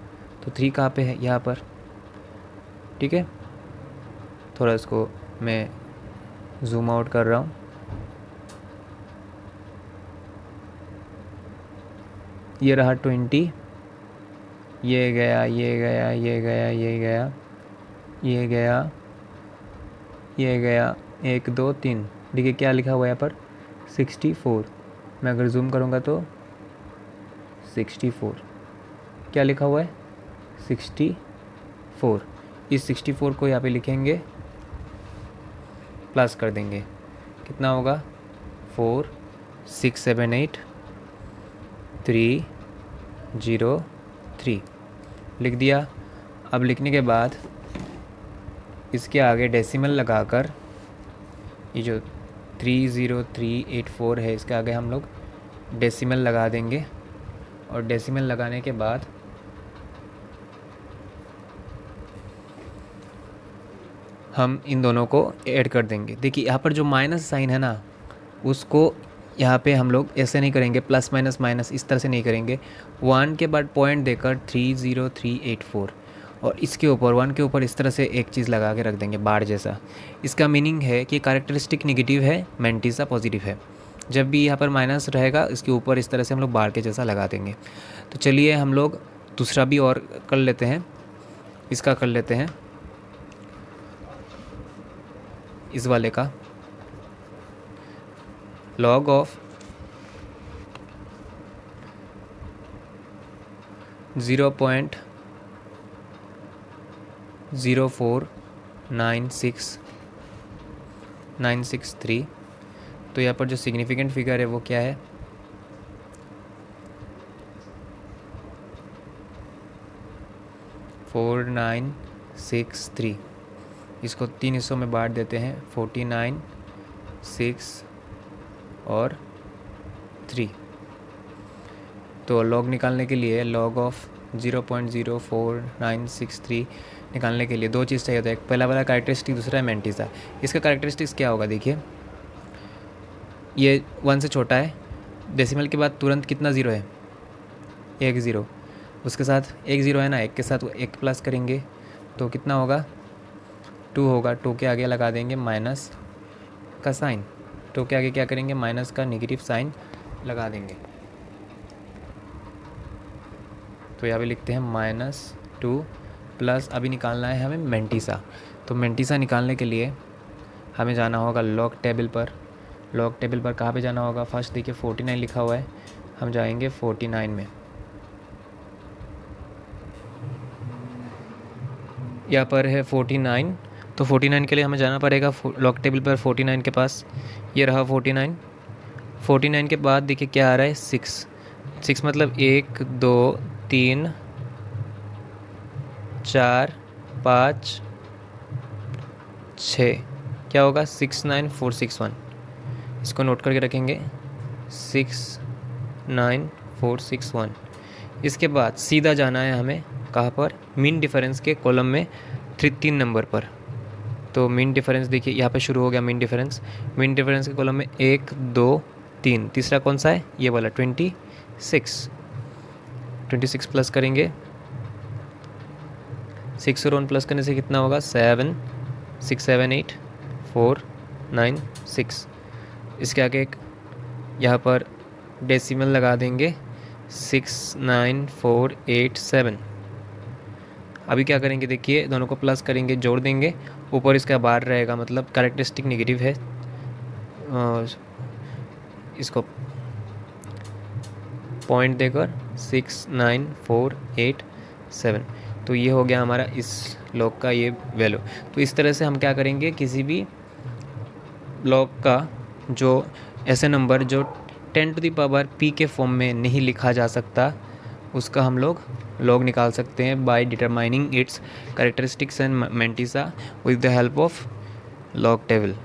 तो 3 कहाँ पे है? यहाँ पर, ठीक है। थोड़ा इसको मैं जूम आउट कर रहा हूँ। ये रहा 20, ये गया, ये गया, ये गया, ये गया, ये गया, ये गया, 1 2 3। देखिए क्या लिखा हुआ है यहाँ पर? 64। मैं अगर जूम करूँगा तो 64, क्या लिखा हुआ है? 64। इस 64 को यहाँ पे लिखेंगे, प्लस कर देंगे, कितना होगा? 4 6 7 8 3 0 3 लिख दिया। अब लिखने के बाद इसके आगे डेसिमल लगाकर ये जो 30384 है इसके आगे हम लोग डेसिमल लगा देंगे और डेसिमल लगाने के बाद हम इन दोनों को ऐड कर देंगे। देखिए यहाँ पर जो माइनस साइन है ना, उसको यहाँ पे हम लोग ऐसे नहीं करेंगे, प्लस माइनस माइनस इस तरह से नहीं करेंगे। 1 के बाद पॉइंट देकर 30384 और इसके ऊपर 1 के ऊपर इस तरह से एक चीज़ लगा के रख देंगे बार जैसा। इसका मीनिंग है कि कैरेक्टरिस्टिक नेगेटिव है, मेंटिसा पॉजिटिव है। जब भी यहाँ पर माइनस रहेगा इसके ऊपर इस तरह से हम लोग बार के जैसा लगा देंगे। तो चलिए हम लोग दूसरा भी और कर लेते हैं। इसका कर लेते हैं, इस वाले का log ऑफ 0.0496963। तो यहाँ पर जो सिग्निफिकेंट फिगर है वो क्या है, फोर 963। इसको 3 हिस्सों में बांट देते हैं, 49 6 और 3। तो लॉग निकालने के लिए लॉग ऑफ 0.04963 निकालने के लिए दो चीज़ चाहिए होता है। एक पहला वाला कैरेक्टरिस्टिक, दूसरा है मेंटिसा। इसका कैरेक्टरिस्टिक्स क्या होगा, देखिए ये 1 से छोटा है, डेसिमल के बाद तुरंत कितना ज़ीरो है, 1 ज़ीरो। उसके साथ 1 ज़ीरो है ना, 1 के साथ 1 प्लस करेंगे तो कितना होगा, 2 होगा। 2 के आगे लगा देंगे माइनस का साइन। 2 के आगे क्या करेंगे, माइनस का नेगेटिव साइन लगा देंगे। तो यहाँ पे लिखते हैं -2 प्लस, अभी निकालना है हमें मेंटिसा। तो मेंटिसा निकालने के लिए हमें जाना होगा लॉग टेबल पर। लॉग टेबल पर कहाँ पे जाना होगा, फर्स्ट देखिए 49 लिखा हुआ है, हम जाएंगे 49 में। यहाँ पर है 49, तो 49 के लिए हमें जाना पड़ेगा लॉग टेबल पर 49 के पास। ये रहा 49। 49 के बाद देखिए क्या आ रहा है, 6 मतलब 1 2 3 4 5 6, क्या होगा 69461। इसको नोट करके रखेंगे, 69461। इसके बाद सीधा जाना है हमें कहाँ पर, मीन डिफरेंस के कॉलम में 3 नंबर पर। तो मीन डिफरेंस देखिए यहाँ पे शुरू हो गया मीन डिफरेंस। मीन डिफरेंस के कॉलम में 1 2 3, तीसरा कौन सा है, ये वाला 26 प्लस करेंगे, 6 और 1 प्लस करने से कितना होगा, 7 6 7 8 4 9 6। इसके आगे एक यहाँ पर डेसिमल लगा देंगे, 69487। अभी क्या करेंगे, देखिए दोनों को प्लस करेंगे, जोड़ देंगे, ऊपर इसका बार रहेगा, मतलब कैरेक्टरिस्टिक नेगेटिव है। इसको पॉइंट देकर 69487। तो ये हो गया हमारा इस लॉग का ये वैल्यू। तो इस तरह से हम क्या करेंगे, किसी भी लॉग का जो ऐसे नंबर जो 10 टू द पावर p के फॉर्म में नहीं लिखा जा सकता, उसका हम लोग लॉग निकाल सकते हैं by determining its characteristics and mantissa with the help of log table.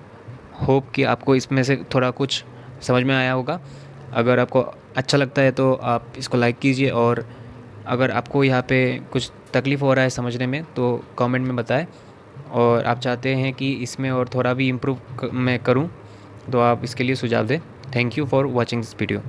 Hope कि आपको इसमें से थोड़ा कुछ समझ में आया होगा। अगर आपको अच्छा लगता है तो आप इसको लाइक कीजिए, और अगर आपको यहाँ पे कुछ तकलीफ़ हो रहा है समझने में तो कमेंट में बताएं, और आप चाहते हैं कि इसमें और थोड़ा भी इम्प्रूव मैं करूँ तो आप इसके लिए सुझाव दें। Thank you for watching this video.